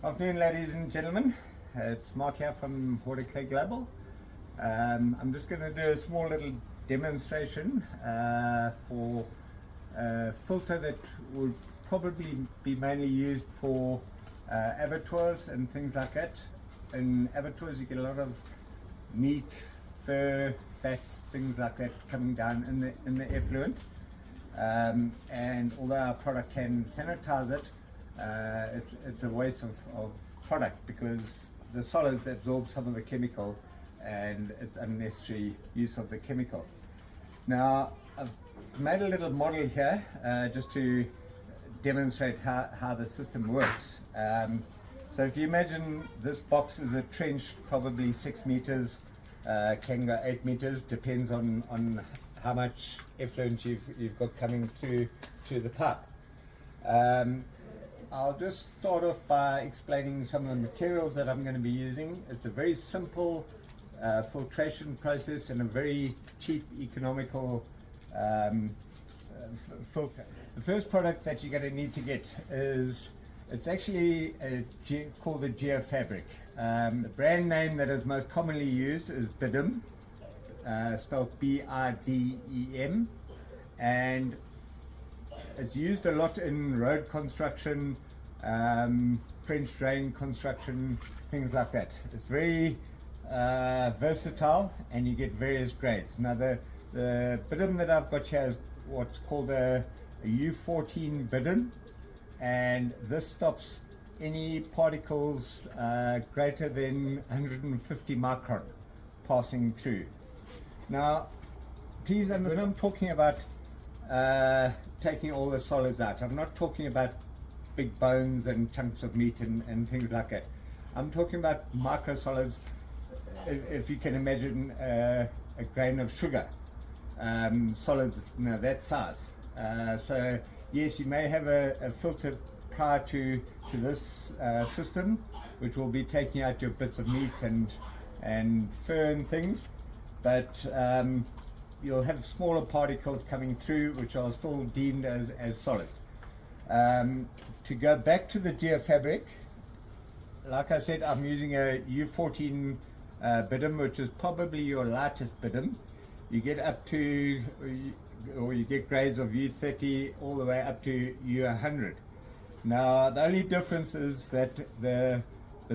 Afternoon, ladies and gentlemen. It's Mark here from Water Clay Global. I'm just going to do a small little demonstration for a filter that would probably be mainly used for abattoirs and things like that. In abattoirs you get a lot of meat, fur, fats, things like that coming down in the effluent. And although our product can sanitize it, it's a waste of product because the solids absorb some of the chemical and it's unnecessary use of the chemical. Now I've made a little model here just to demonstrate how the system works. So if you imagine this box is a trench probably 6 meters, can go 8 meters, depends on how much effluent you've got coming through the pipe. I'll just start off by explaining some of the materials that I'm going to be using. It's a very simple filtration process and a very cheap, economical filter. The first product that you're going to need to get is, it's actually called a geofabric. The brand name that is most commonly used is Bidem, spelled B-I-D-E-M, and it's used a lot in road construction, French drain construction, things like that. It's very versatile and you get various grades. Now the bidem that I've got here is what's called a U14 bidem, and this stops any particles greater than 150 micron passing through. Now please understand, when I'm talking about taking all the solids out, I'm not talking about big bones and chunks of meat and things like that. I'm talking about microsolids. If you can imagine a grain of sugar, solids, that size. So yes, you may have a filter prior to this system, which will be taking out your bits of meat and fur and things, but you'll have smaller particles coming through which are still deemed as solids. To go back to the geofabric, like I said, I'm using a U14 bidem, which is probably your lightest bidem. You get up to, or you get grades of U30 all the way up to U100. Now the only difference is that the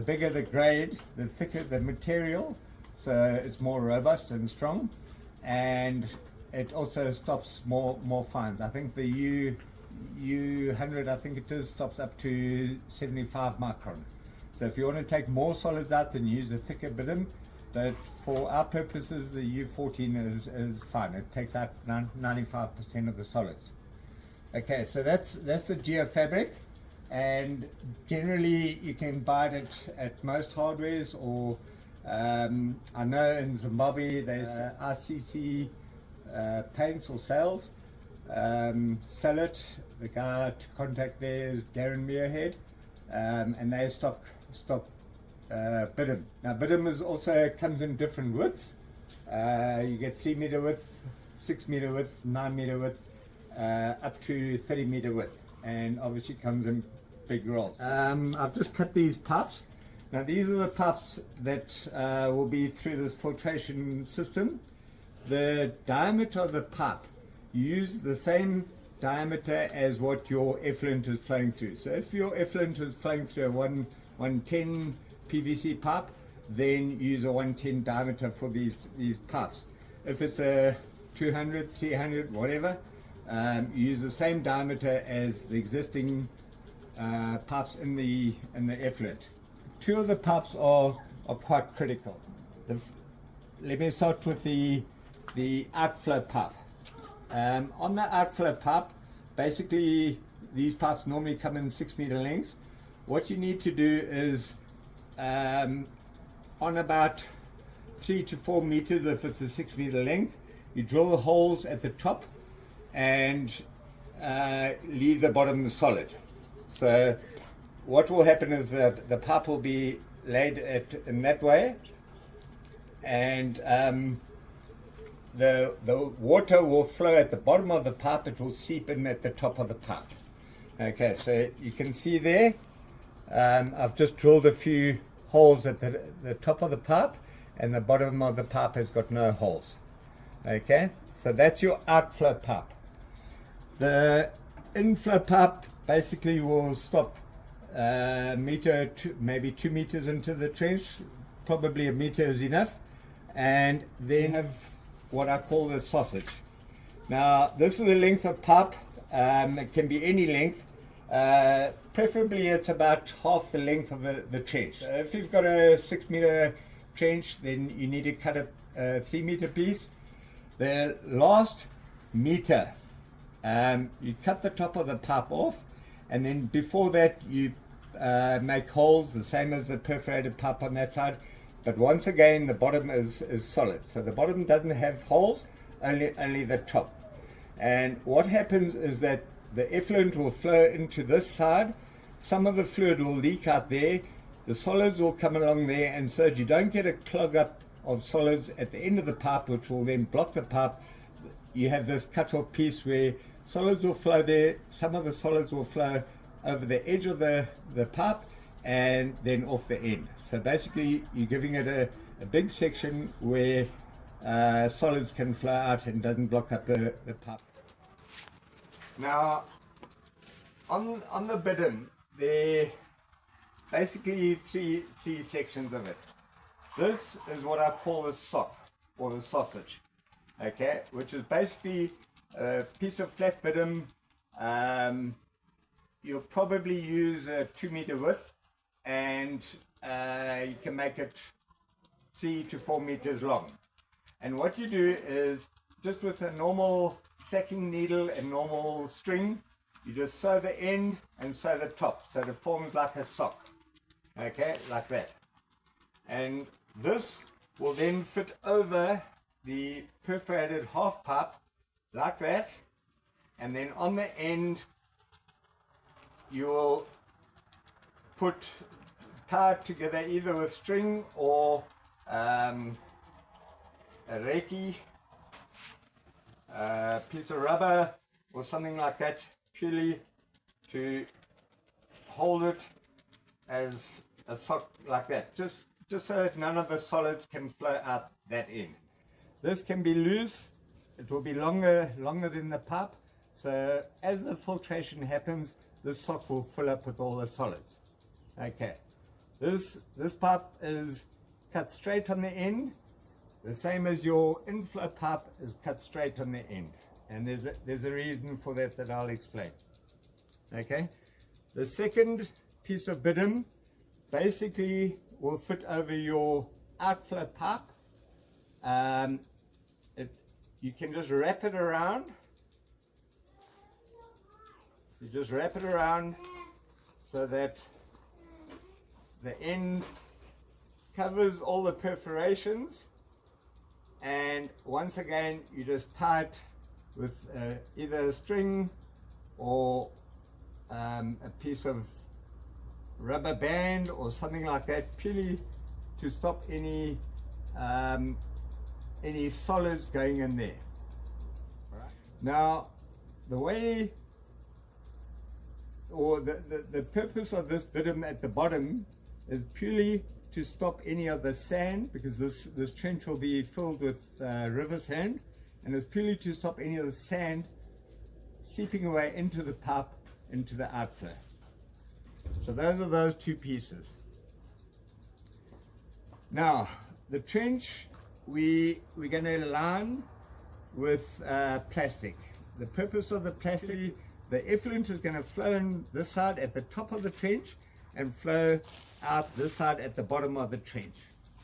bigger the grade, the thicker the material, so it's more robust and strong, and it also stops more fines. I think the U100, I think it is, stops up to 75 micron. So if you want to take more solids out, then use a thicker bidem, but for our purposes the U14 is fine. It takes out 95% of the solids. Okay, so that's the geofabric, and generally you can buy it at most hardwares, or I know in Zimbabwe there's RCC paints or sales, sell it. The guy to contact there is Darren Muirhead, and they stock bidem. Now bidem is also comes in different widths. You get 3 meter width, 6 meter width, 9 meter width, up to 30 meter width, and obviously comes in big rolls. I've just cut these pipes. Now these are the pipes that will be through this filtration system. The diameter of the pipe, you use the same diameter as what your effluent is flowing through. So if your effluent is flowing through a 110 PVC pipe, then use a 110 diameter for these pipes. If it's a 200, 300, whatever, use the same diameter as the existing pipes in the effluent. Two of the pipes are quite critical. Let me start with the outflow pipe. On the outflow pipe, basically these pipes normally come in 6 meter lengths. What you need to do is on about 3 to 4 meters, if it's a 6 meter length, you drill the holes at the top and leave the bottom solid. So what will happen is that the pipe will be laid in that way, and the water will flow at the bottom of the pipe. It will seep in at the top of the pipe. Okay, so you can see there I've just drilled a few holes at the top of the pipe, and the bottom of the pipe has got no holes. Okay, so that's your outflow pipe. The inflow pipe basically will stop meter to maybe 2 meters into the trench, probably a meter is enough, and then have what I call the sausage. Now this is the length of pipe. It can be any length. Preferably it's about half the length of the trench. So if you've got a 6 meter trench, then you need to cut a 3 meter piece. The last meter, you cut the top of the pipe off, and then before that you make holes the same as the perforated pipe on that side, but once again the bottom is solid, so the bottom doesn't have holes, only the top. And what happens is that the effluent will flow into this side, some of the fluid will leak out there, the solids will come along there, and so you don't get a clog up of solids at the end of the pipe which will then block the pipe. You have this cut off piece where solids will flow there, some of the solids will flow over the edge of the pipe and then off the end. So basically you're giving it a big section where solids can flow out and doesn't block up the pipe. Now on the bidden, there are basically three sections of it. This is what I call the sock or the sausage, okay, which is basically a piece of flat bidden. You'll probably use a 2 meter width, and you can make it 3 to 4 meters long. And what you do is just with a normal sacking needle and normal string, you just sew the end and sew the top so it forms like a sock, okay, like that. And this will then fit over the perforated half pipe like that, and then on the end you will tie it together either with string or a reiki, piece of rubber or something like that, purely to hold it as a sock like that, just so that none of the solids can flow out that end. This can be loose, it will be longer than the pipe, so as the filtration happens, this sock will fill up with all the solids. Okay, this pipe is cut straight on the end, the same as your inflow pipe is cut straight on the end, and there's a reason for that I'll explain. Okay, the second piece of bidden basically will fit over your outflow pipe. You can just wrap it around. You just wrap it around so that the end covers all the perforations, and once again you just tie it with either a string or a piece of rubber band or something like that, purely to stop any solids going in there. All right. Now the way or the purpose of this bidden at the bottom is purely to stop any of the sand, because this trench will be filled with river sand, and it's purely to stop any of the sand seeping away into the pipe, into the outflow. So those are those two pieces. Now the trench we're going to line with plastic. The purpose of the plastic, the effluent is going to flow in this side at the top of the trench and flow out this side at the bottom of the trench.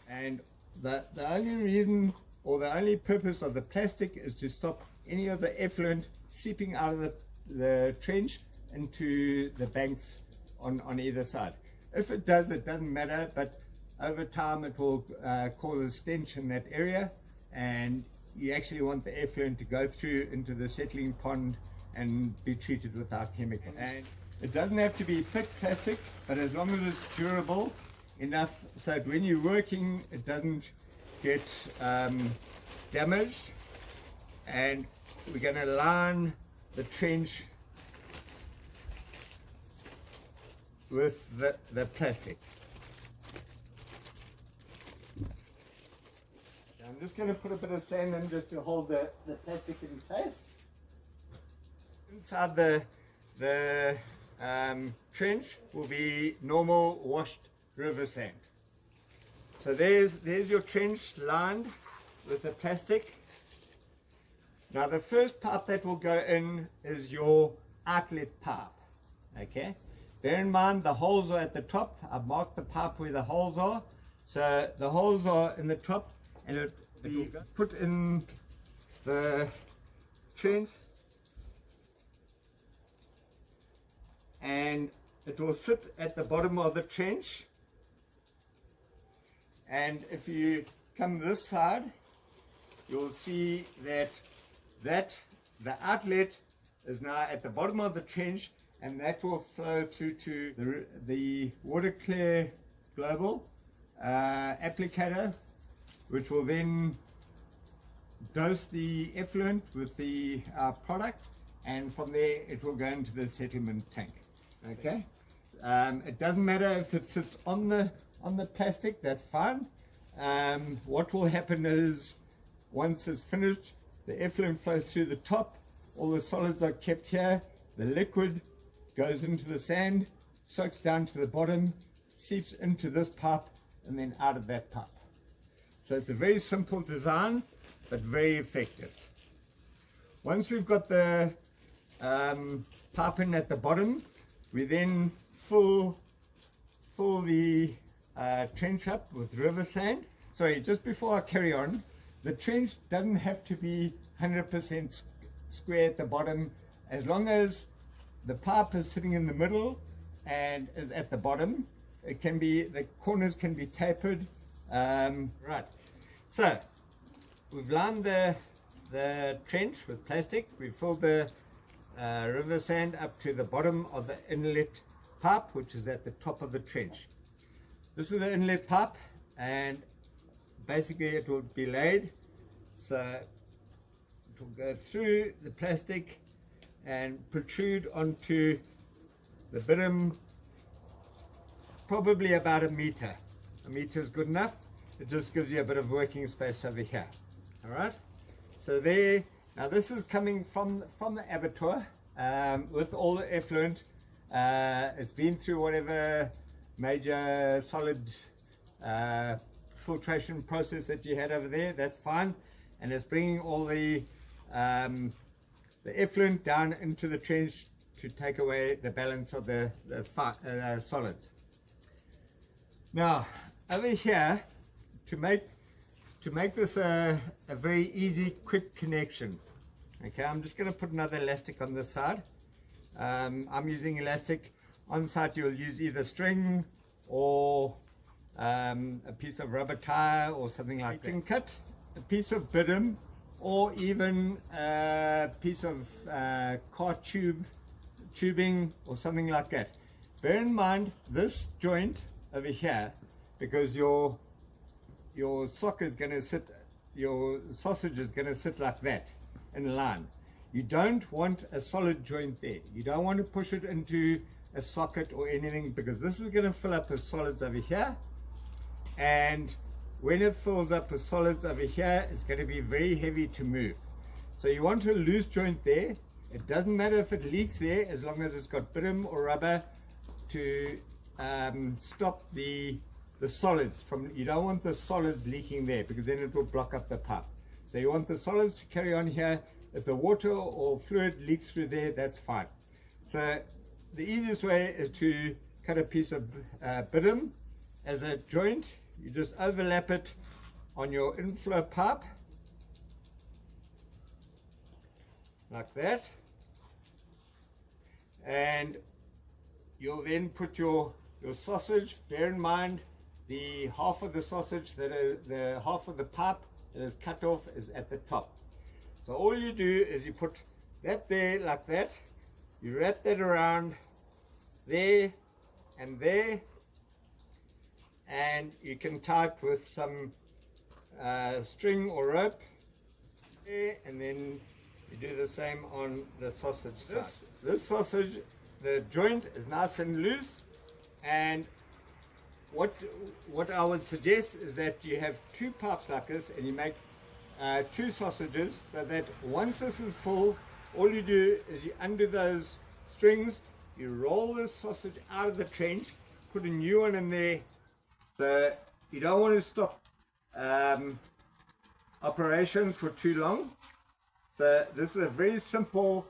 And the only reason or the only purpose of the plastic is to stop any of the effluent seeping out of the trench into the banks on either side. If it does, it doesn't matter, but over time it will cause a stench in that area, and you actually want the effluent to go through into the settling pond and be treated with our chemical. And it doesn't have to be thick plastic, but as long as it's durable enough so that when you're working it doesn't get damaged. And we're going to line the trench with the plastic. I'm just going to put a bit of sand in just to hold the plastic in place. Inside the trench will be normal washed river sand. So there's your trench lined with the plastic. Now the first pipe that will go in is your outlet pipe. Okay, bear in mind the holes are at the top. I've marked the pipe where the holes are. So the holes are in the top, and it will be put in the trench, and it will sit at the bottom of the trench. And if you come this side, you'll see that the outlet is now at the bottom of the trench, and that will flow through to the Water Clear Global applicator, which will then dose the effluent with the product, and from there it will go into the settlement tank. Okay, it doesn't matter if it sits on the plastic, that's fine. What will happen is once it's finished, the effluent flows through the top, all the solids are kept here, the liquid goes into the sand, soaks down to the bottom, seeps into this pipe, and then out of that pipe. So it's a very simple design, but very effective. Once we've got the pipe in at the bottom, we then fill the trench up with river sand. Sorry, just before I carry on, the trench doesn't have to be 100% square at the bottom. As long as the pipe is sitting in the middle and is at the bottom, it can be, the corners can be tapered. Right, so we've lined the trench with plastic. We've filled the river sand up to the bottom of the inlet pipe, which is at the top of the trench. This is the inlet pipe, and basically it will be laid, so it will go through the plastic and protrude onto the bottom, probably about a meter. A meter is good enough. It just gives you a bit of working space over here. All right, so there. Now this is coming from the abattoir with all the effluent. It's been through whatever major solid filtration process that you had over there. That's fine, and it's bringing all the effluent down into the trench to take away the balance of the solids. Now over here, to make this a very easy, quick connection, okay, I'm just going to put another elastic on this side. I'm using elastic. On site you'll use either string or a piece of rubber tire or something like that. You can cut a piece of bitumen or even a piece of car tubing or something like that. Bear in mind this joint over here, because your sock is going to sit, your sausage is going to sit like that in a line. You don't want a solid joint there. You don't want to push it into a socket or anything, because this is going to fill up with solids over here, and when it fills up with solids over here, it's going to be very heavy to move. So you want a loose joint there. It doesn't matter if it leaks there, as long as it's got bitumen or rubber to stop the solids from, you don't want the solids leaking there, because then it will block up the pipe. So you want the solids to carry on here. If the water or fluid leaks through there, that's fine. So the easiest way is to cut a piece of bitumen as a joint. You just overlap it on your inflow pipe like that, and you'll then put your sausage. Bear in mind the half of the sausage, the half of the pipe that is cut off is at the top. So all you do is you put that there like that, you wrap that around there and there, and you can tie it with some string or rope there, and then you do the same on the sausage side. This sausage, the joint is nice and loose, And what I would suggest is that you have 2 pipes like this, and you make 2 sausages, so that once this is full, all you do is you undo those strings, you roll this sausage out of the trench, put a new one in there. So you don't want to stop operations for too long. So this is a very simple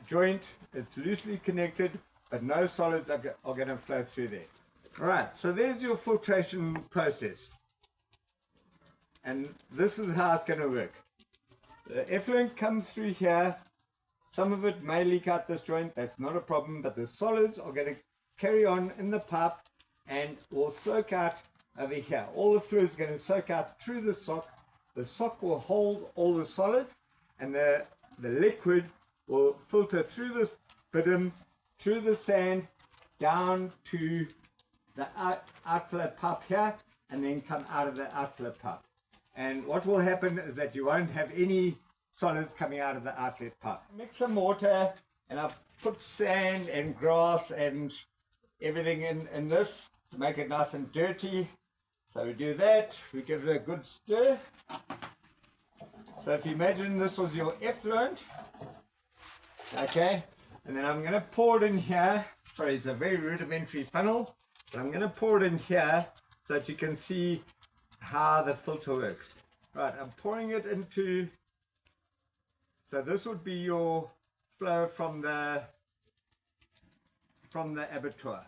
joint. It's loosely connected, but no solids are going to flow through there. Alright, so there's your filtration process. And this is how it's going to work. The effluent comes through here. Some of it may leak out this joint, that's not a problem, but the solids are going to carry on in the pipe and will soak out over here. All the fluid is going to soak out through the sock. The sock will hold all the solids, and the liquid will filter through this bitumen, through the sand, down to the outflow pipe here, and then come out of the outflow pipe. And what will happen is that you won't have any solids coming out of the outlet pipe. Mix some water, and I've put sand and grass and everything in this to make it nice and dirty. So we do that, we give it a good stir. So if you imagine this was your effluent, okay, and then I'm going to pour it in here. Sorry, it's a very rudimentary funnel, but I'm going to pour it in here so that you can see how the filter works. Right, I'm pouring it into, so this would be your flow from the abattoir.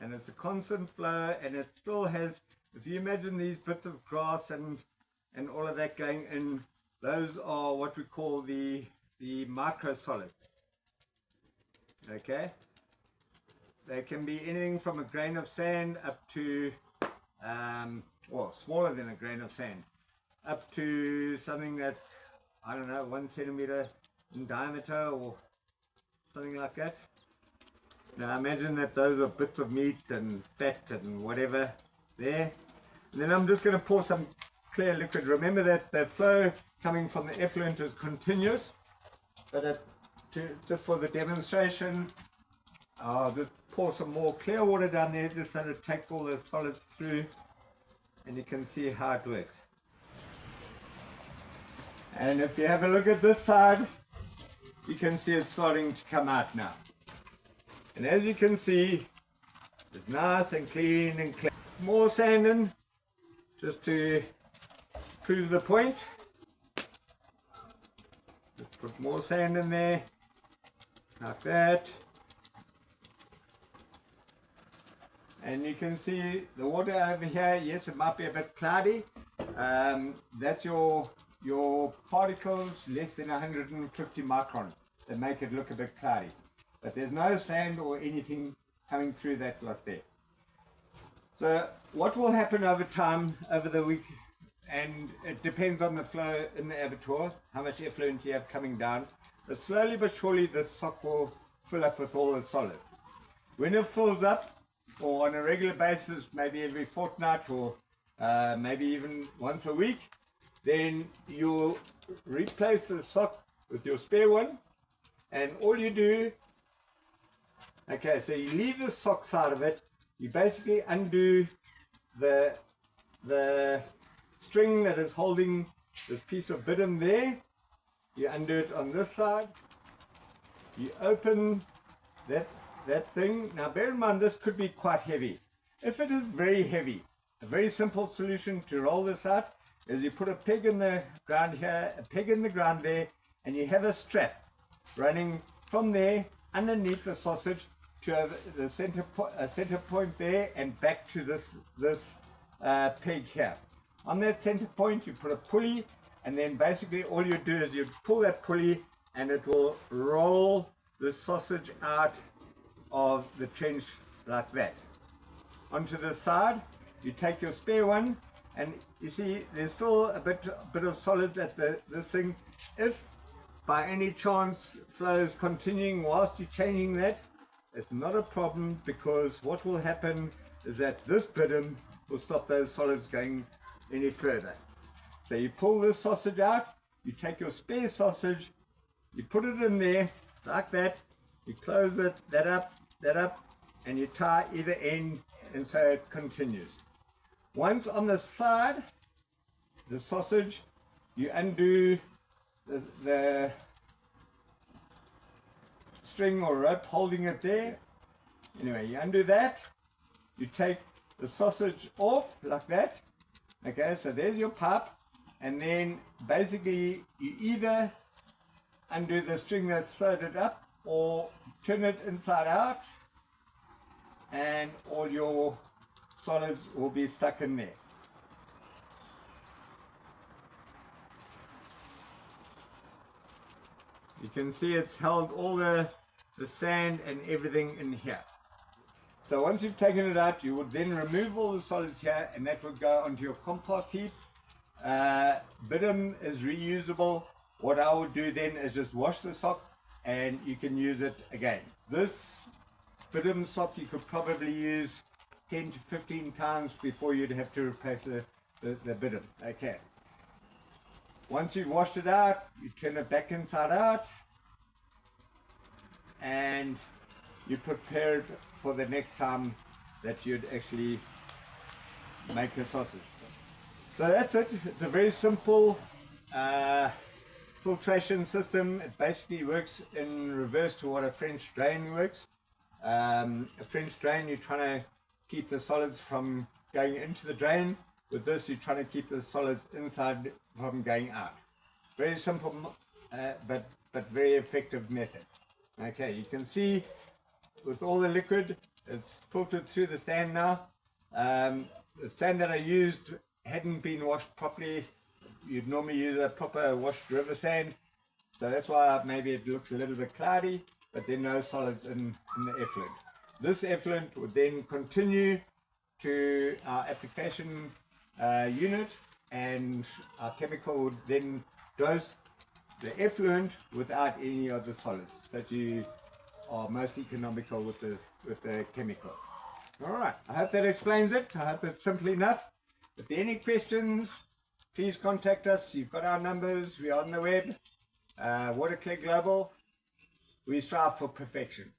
And it's a constant flow, and it still has, if you imagine these bits of grass and all of that going in, those are what we call the microsolids. Okay, they can be anything from a grain of sand up to well, smaller than a grain of sand, up to something that's, I don't know, 1 centimeter in diameter or something like that. Now imagine that those are bits of meat and fat and whatever there. And then I'm just going to pour some clear liquid. Remember that the flow coming from the effluent is continuous, but just for the demonstration, I'll just pour some more clear water down there just so that it takes all the solids through, and you can see how it works. And if you have a look at this side, you can see it's starting to come out now. And as you can see, it's nice and clean and clean. More sand in, just to prove the point. Let's put more sand in there, like that. And you can see the water over here. Yes, it might be a bit cloudy. That's your particles less than 150 micron that make it look a bit cloudy. But there's no sand or anything coming through that lot there. So what will happen over time, over the week, and it depends on the flow in the abattoir, how much effluent you have coming down, but slowly but surely the sock will fill up with all the solids. When it fills up, or on a regular basis, maybe every fortnight, or maybe even once a week, then you'll replace the sock with your spare one, and all you do, okay, so you leave the sock side of it, you basically undo the string that is holding this piece of bitumen there, you undo it on this side, you open that thing. Now bear in mind this could be quite heavy. If it is very heavy, a very simple solution to roll this out is you put a peg in the ground here, a peg in the ground there, and you have a strap running from there underneath the sausage to the center point there and back to this peg here. On that center point you put a pulley, and then basically all you do is you pull that pulley and it will roll the sausage out of the trench like that. Onto the side you take your spare one, and you see there's still a bit of solids at this thing. If by any chance flow is continuing whilst you're changing that, it's not a problem, because what will happen is that this bitumen will stop those solids going any further. So you pull this sausage out, you take your spare sausage, you put it in there like that, you close that up, that up and you tie either end, and so it continues. Once on the side, the sausage, you undo the string or rope holding it there. Anyway, you undo that, you take the sausage off like that. Okay, so there's your pipe, and then basically you either undo the string that's sewed it up or turn it inside out, and all your solids will be stuck in there. You can see it's held all the sand and everything in here. So once you've taken it out, you would then remove all the solids here, and that would go onto your compost heap. Bitumen is reusable. What I would do then is just wash the sock and you can use it again. This bitumen sock you could probably use 10 to 15 times before you'd have to replace the bitumen. Okay. Once you've washed it out, you turn it back inside out and you prepare it for the next time that you'd actually make a sausage. So that's it. It's a very simple filtration system. It basically works in reverse to what a French drain works. A French drain, you're trying to keep the solids from going into the drain. With this, you're trying to keep the solids inside from going out. Very simple, but very effective method. Okay, you can see with all the liquid, it's filtered through the sand now. The sand that I used hadn't been washed properly. You'd normally use a proper washed river sand, so that's why maybe it looks a little bit cloudy, but there are no solids in the effluent. This effluent would then continue to our application unit, and our chemical would then dose the effluent without any of the solids, that you are most economical with the chemical. Alright, I hope that explains it. I hope it's simple enough. If there are any questions, please contact us. You've got our numbers. We're on the web. WaterClear Global. We strive for perfection.